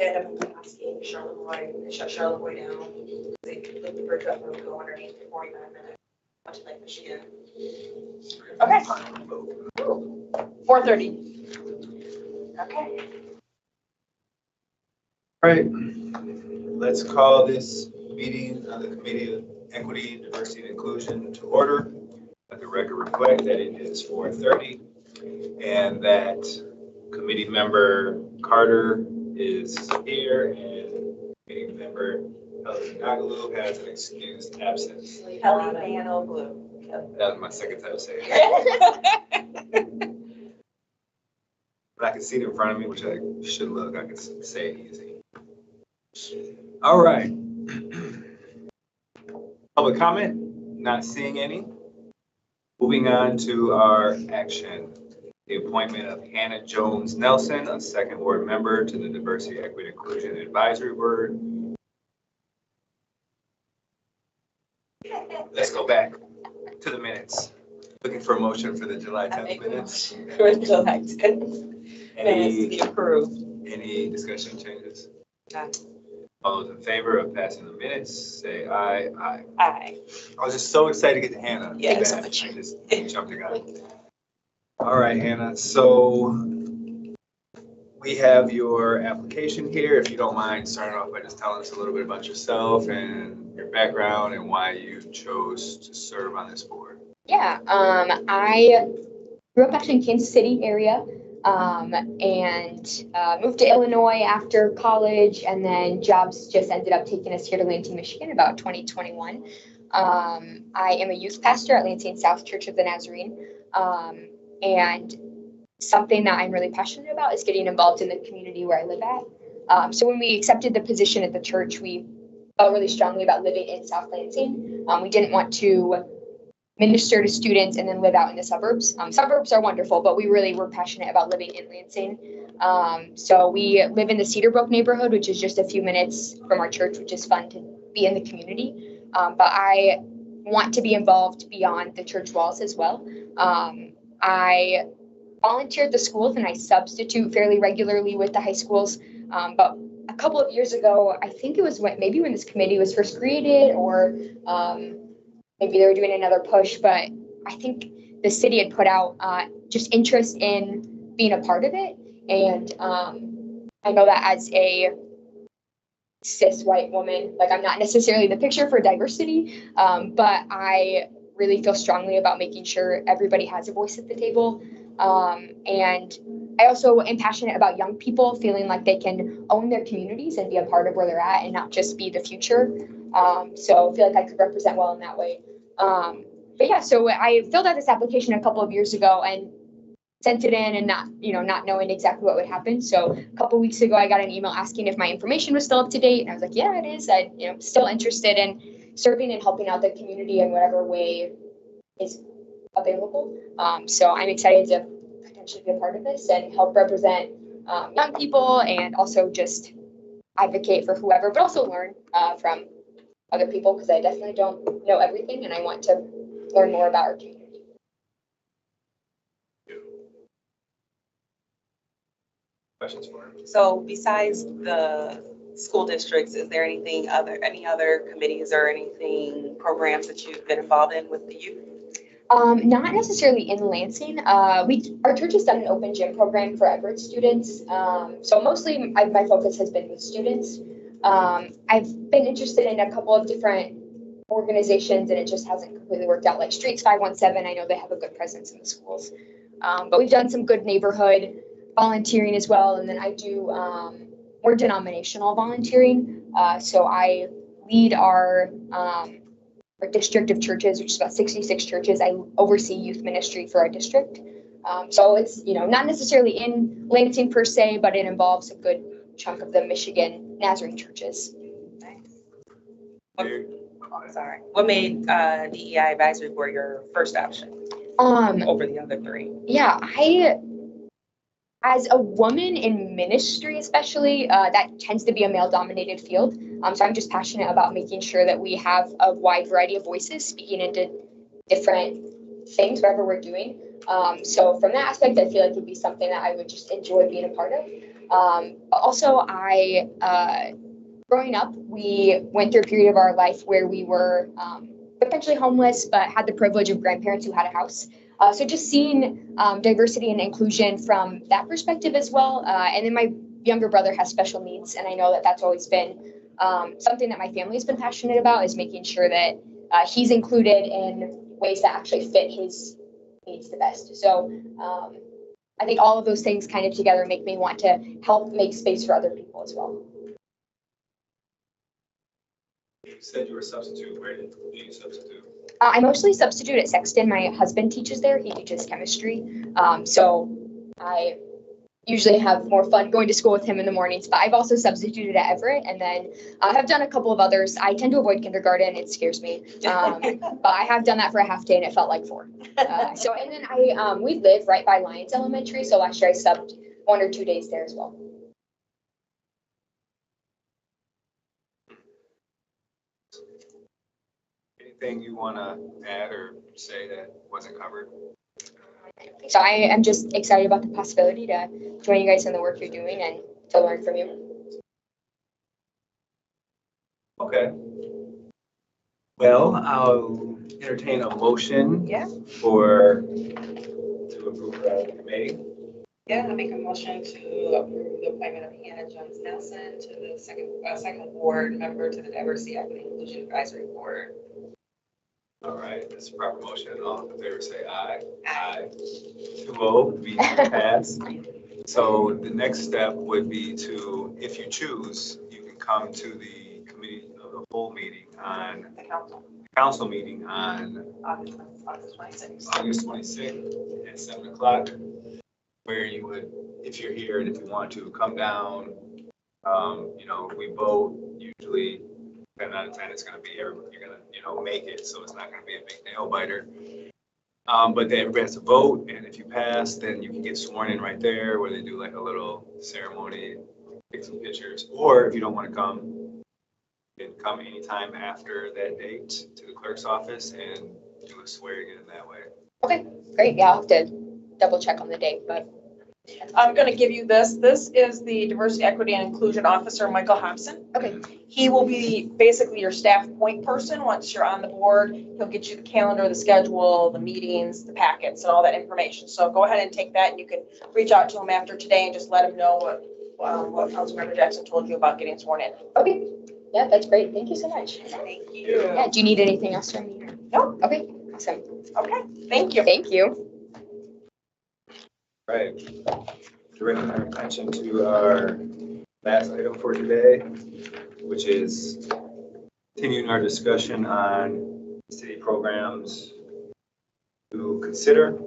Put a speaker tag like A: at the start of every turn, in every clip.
A: ended up asking Charlevoix down. They lived the bridge up and go underneath for 49 minutes. Much like Michigan. Okay. 4:30. Okay.
B: All right, let's call this meeting of the Committee of Equity, Diversity, and Inclusion to order. Let the record reflect that it is 4:30 and that committee member Carter is here and committee member Helen Nagalu has an excused absence.
A: Kelly Manoglu.
B: That was my second time saying it. But I can see it in front of me, which I should look. I can say it easy. All right. Public comment, not seeing any. Moving on to our action. The appointment of Hannah Jones Nelson, a second ward member to the Diversity, Equity, Inclusion Advisory Board. Let's go back to the minutes. Looking for a motion for the July 10th minutes.
A: For July 10th. Minutes be approved.
B: Any discussion changes?
A: None.
B: All those in favor of passing the minutes, say aye. Aye.
A: Aye.
B: I was just so excited to get to Hannah.
A: Yeah.
B: Thanks so much. I just jumped the gun. All right, Hannah. So we have your application here. If you don't mind starting off by just telling us a little bit about yourself and your background and why you chose to serve on this board.
C: Yeah, I grew up actually in Kansas City area and moved to Illinois after college, and then jobs just ended up taking us here to Lansing, Michigan about 2021. I am a youth pastor at Lansing South Church of the Nazarene, and something that I'm really passionate about is getting involved in the community where I live at. So when we accepted the position at the church, we felt really strongly about living in South Lansing. We didn't want to minister to students and then live out in the suburbs. Suburbs are wonderful, but we really were passionate about living in Lansing. So we live in the Cedarbrook neighborhood, which is just a few minutes from our church, which is fun to be in the community. But I want to be involved beyond the church walls as well. I volunteer at the schools and I substitute fairly regularly with the high schools. But a couple of years ago, I think it was maybe when this committee was first created, or maybe they were doing another push, but I think the city had put out just interest in being a part of it. And I know that as a cis white woman, like I'm not necessarily the picture for diversity, but I really feel strongly about making sure everybody has a voice at the table. And I also am passionate about young people feeling like they can own their communities and be a part of where they're at and not just be the future. So I feel like I could represent well in that way. But yeah, so I filled out this application a couple of years ago and sent it in and not knowing exactly what would happen. So a couple of weeks ago, I got an email asking if my information was still up to date. And I was like, yeah, it is. I'm still interested in serving and helping out the community in whatever way is available. So I'm excited to potentially be a part of this and help represent young people and also just advocate for whoever, but also learn from other people, because I definitely don't know everything and I want to learn more about our community.
B: Questions for him?
A: So besides the school districts, is there any other committees or anything, programs that you've been involved in with the youth?
C: Not necessarily in Lansing. Our church has done an open gym program for Everett students. So mostly my focus has been with students. I've been interested in a couple of different organizations and it just hasn't completely worked out, like Streets 517. I know they have a good presence in the schools. But we've done some good neighborhood volunteering as well. And then I do more denominational volunteering. So I lead our district of churches, which is about 66 churches. I oversee youth ministry for our district. So it's, not necessarily in Lansing per se, but it involves a good chunk of the Michigan Nazarene churches.
A: Nice. What made DEI Advisory Board your first option over the other three?
C: Yeah, as a woman in ministry, especially, that tends to be a male-dominated field. So I'm just passionate about making sure that we have a wide variety of voices speaking into different things, whatever we're doing. So from that aspect, I feel like it'd be something that I would just enjoy being a part of. Also, growing up, we went through a period of our life where we were potentially homeless, but had the privilege of grandparents who had a house. So just seeing diversity and inclusion from that perspective as well. And then my younger brother has special needs, and I know that that's always been something that my family has been passionate about, is making sure that he's included in ways that actually fit his needs the best. So I think all of those things kind of together make me want to help make space for other people as well.
B: You said you were a substitute. Where did you substitute?
C: I mostly substitute at Sexton. My husband teaches there. He teaches chemistry. So I usually have more fun going to school with him in the mornings. But I've also substituted at Everett, and then I have done a couple of others. I tend to avoid kindergarten. It scares me. But I have done that for a half day, and it felt like 4. So and then we live right by Lyons Elementary. So last year I subbed 1 or 2 days there as well.
B: Anything you want to add or say that wasn't covered?
C: So I am just excited about the possibility to join you guys in the work you're doing and to learn from you.
B: Okay. Well, I'll entertain a motion to approve the committee.
A: Yeah, I make a motion to approve the appointment of Hannah Jones Nelson to the second board member to the Diversity, Equity, and Inclusion Advisory Board.
B: All right, that's a proper motion. All in favor say aye. Aye. 2-0, meeting passed. So the next step would be to, if you choose, you can come to the committee of the whole meeting on
A: The
B: council meeting on
A: August 26th.
B: August 26th at 7 o'clock, where you would, if you're here and if you want to, come down. We vote usually 10 out of 10, it's going to be everybody, you're going to, make it. So it's not going to be a big nail biter. But then everybody has to vote. And if you pass, then you can get sworn in right there where they do like a little ceremony, take some pictures. Or if you don't want to come, you can come anytime after that date to the clerk's office and do a swearing in that way.
C: Okay, great. Yeah, I'll have to double check on the date, but.
D: I'm going to give you this. This is the Diversity, Equity, and Inclusion Officer, Michael Hobson.
C: Okay.
D: He will be basically your staff point person. Once you're on the board, he'll get you the calendar, the schedule, the meetings, the packets, and all that information. So go ahead and take that, and you can reach out to him after today and just let him know what Councilmember Jackson told you about getting sworn in.
C: Okay. Yeah, that's great. Thank you so much.
D: Thank you.
C: Yeah, do you need anything else from me?
D: No.
C: Okay, awesome.
D: Okay, thank you.
C: Thank you.
B: Right. Directing our attention to our last item for today, which is continuing our discussion on city programs to consider.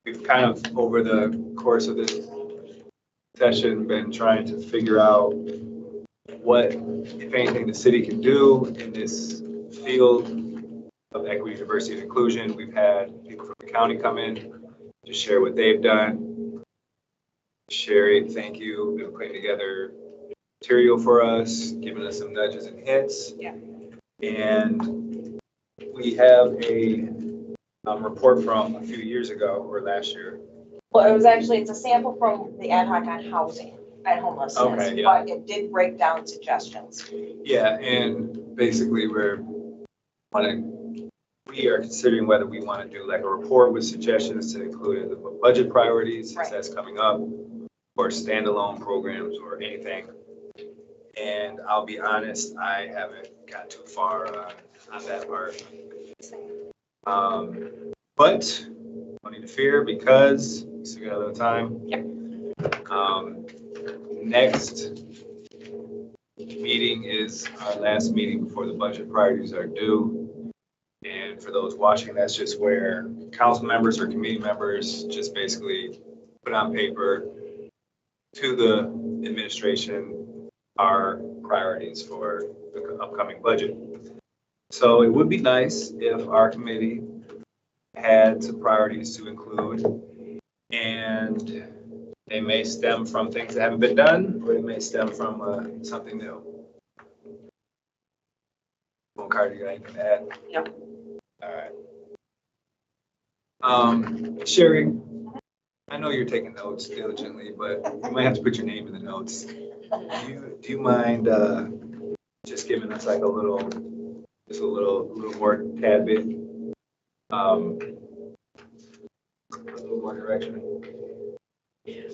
B: We've kind of, over the course of this session, been trying to figure out what, if anything, the city can do in this field of equity, diversity, and inclusion. We've had people from the county come in to share what they've done. Sherry, thank you. Been putting together material for us, giving us some nudges and hints.
D: Yeah.
B: And we have a report from a few years ago or last year.
D: Well, it's a sample from the ad hoc on housing and homelessness,
B: Okay, yeah.
D: but it did break down suggestions.
B: Yeah, and basically we are considering whether we want to do like a report with suggestions to include in the budget priorities, since that's coming up, or standalone programs or anything. And I'll be honest, I haven't got too far on that part. But no need to fear because we still got a little time.
D: Yep.
B: Next meeting is our last meeting before the budget priorities are due. And for those watching, that's just where council members or committee members just basically put on paper to the administration our priorities for the upcoming budget. So it would be nice if our committee had some priorities to include, and they may stem from things that haven't been done, or they may stem from something new. Well, Carter, you got anything to add?
D: No.
B: All right. Sherry, I know you're taking notes diligently, but you might have to put your name in the notes. Do you mind just giving us like a little more tad bit? A little more direction.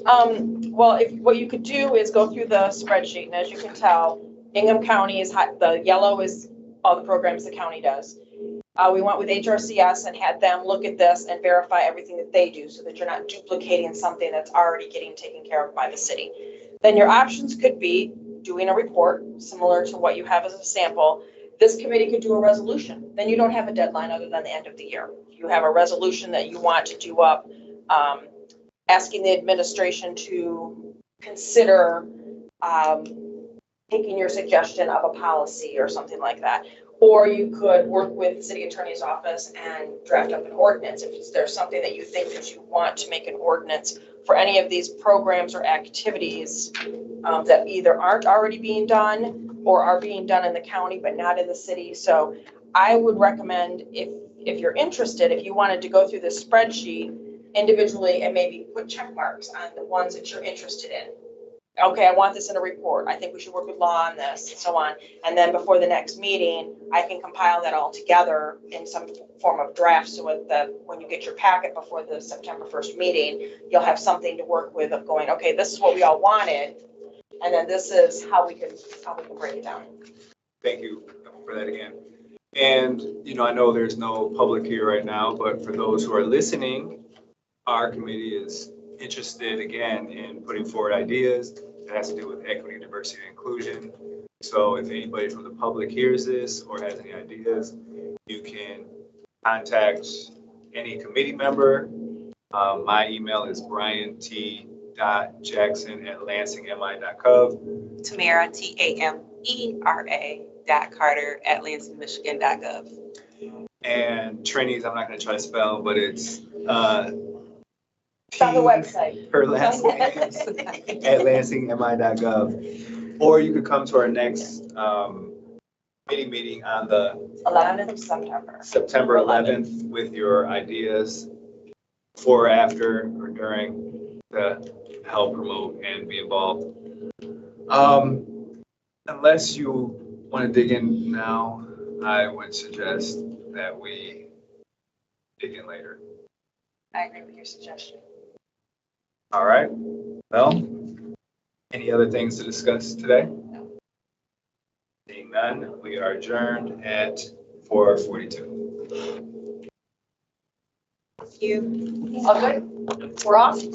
D: Well, what you could do is go through the spreadsheet, and as you can tell, Ingham County is the yellow is all the programs the county does. We went with HRCS and had them look at this and verify everything that they do so that you're not duplicating something that's already getting taken care of by the city. Then your options could be doing a report similar to what you have as a sample. This committee could do a resolution. Then you don't have a deadline other than the end of the year. If you have a resolution that you want to do up, asking the administration to consider taking your suggestion of a policy or something like that. Or you could work with the city attorney's office and draft up an ordinance. If there's something that you think that you want to make an ordinance for any of these programs or activities that either aren't already being done or are being done in the county but not in the city. So I would recommend if you're interested, if you wanted to go through this spreadsheet individually and maybe put check marks on the ones that you're interested in. Okay, I want this in a report. I think we should work with law on this and so on. And then before the next meeting, I can compile that all together in some form of draft so that when you get your packet before the September 1st meeting, you'll have something to work with of going, okay, this is what we all wanted. And then this is how we can break it down.
B: Thank you for that again. And, I know there's no public here right now, but for those who are listening, our committee is interested again in putting forward ideas that has to do with equity, diversity, and inclusion. So if anybody from the public hears this or has any ideas, you can contact any committee member. My email is brian.t.jackson@lansingmi.gov.
E: Tamara, TAMERA.Carter@lansingmichigan.gov.
B: And Trini's, I'm not going to try to spell, but it's
D: It's on the website.
B: her last name @lansingmi.gov. Or you could come to our next meeting on the
D: 11th of September.
B: September 11th with your ideas before, after, or during to help promote and be involved. Unless you want to dig in now, I would suggest that we dig in later.
D: I agree with your suggestion.
B: All right. Well, any other things to discuss today?
D: No.
B: Seeing none, we are adjourned at 4:42.
E: Thank you.
D: All good? We're off? Okay.